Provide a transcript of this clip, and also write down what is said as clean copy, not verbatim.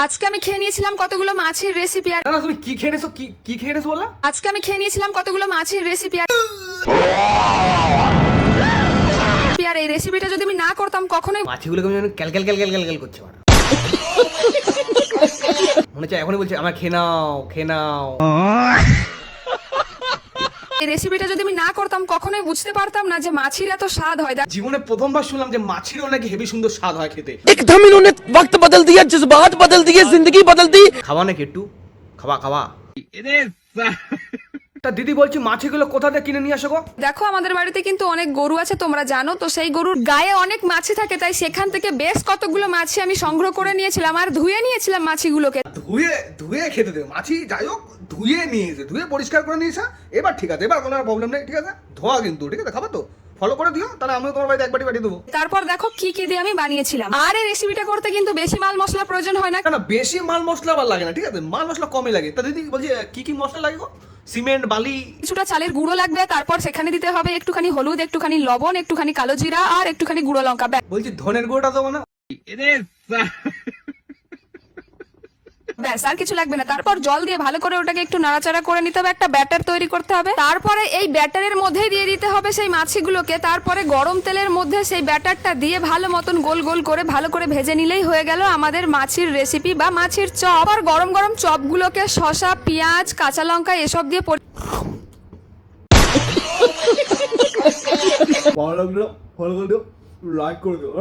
আজকে আমি খেয়ে নিয়েছিলাম কতগুলো মাছের রেসিপি আর না তুমি কি খেয়ে নিয়েছো কি খেয়ে নিয়েছো বললা? আজকে আমি খেয়ে নিয়েছিলাম কতগুলো মাছের রেসিপি আর এই রেসিপিটা যদি আমি না করতাম কখনোই মাছিগুলোকে আমি যেন ক্যাল ক্যাল ক্যাল ক্যাল ক্যাল ক্যাল করছে মারা। মনে হচ্ছে এখনই বলছে আমার খেয়ে নাও। এই রেসিপিটা যদি আমি না করতাম কখনোই বুঝতে পারতাম না যে মাছের এত স্বাদ হয়। জীবনে প্রথমবার শুনলাম যে মাছিরও নাকি হেভি সুন্দর স্বাদ হয় খেতে। एकदम इन्होंने वक्त बदल दिया, जज्बात बदल दिए, जिंदगी बदल दी। খাওয়া নাকি একটু খাওয়া। তা দিদি বলছি মাছিগুলো কোথা থেকে কিনে নিয়ে আসো গো? দেখো আমাদের বাড়িতে কিন্তু অনেক গরু আছে তোমরা জানো তো, সেই গরুর গায়ে অনেক মাছি থাকে, তাই সেখান থেকে বেশ কতগুলো মাছি আমি সংগ্রহ করে নিয়েছিলাম আর ধুয়ে নিয়েছিলাম মাছিগুলোকে। ধুয়ে খেতে দেবে মাছি, যাই হোক ধুয়ে নিয়েছে, ধুয়ে পরিষ্কার করে নিয়েছে। এবার ঠিক আছে, এবার কোনো প্রবলেম নেই, ঠিক আছে ধোয়া কিন্তু ঠিক আছে, খাবার তো ফলো করে দিও, তাহলে আমিও তোমার বাড়িতে এক বাটি পাঠিয়ে দেবো। তারপর দেখো কি কি দিয়ে আমি বানিয়েছিলাম। আর এই রেসিপিটা করতে কিন্তু বেশি মাল মশলা প্রয়োজন হয় না। না বেশি মাল মশলা আবার লাগে না, ঠিক আছে মাল মশলা কমই লাগে। তা দিদি বলছি কি মশলা লাগে গো? সিমেন্ট, বালি, কিছুটা চালের গুঁড়ো লাগবে, তারপর সেখানে দিতে হবে একটুখানি হলুদ, একটুখানি লবণ, একটুখানি কালো জিরা আর একটুখানি গুঁড়ো লঙ্কা। বলছি ধনের গুঁড়োটা দেবো না? ব্যাস আর কিছু লাগবে না। তারপর জল দিয়ে ভালো করে ওটাকে একটু নাড়াচাড়া করে নিতে হবে, একটা ব্যাটার তৈরি করতে হবে। তারপরে এই ব্যাটারের মধ্যে দিয়ে দিতে হবে সেই মাছিগুলোকে। তারপরে গরম তেলের মধ্যে সেই ব্যাটারটা দিয়ে ভালো মতন গোল গোল করে ভালো করে ভেজে নিলেই হয়ে গেল আমাদের মাছের রেসিপি বা মাছের চপ। আর গরম গরম চপগুলোকে শসা, পেঁয়াজ, কাঁচা লঙ্কা এসব দিয়ে ভালো লাগলো, ফলো করে দিও, লাইক করে দিও।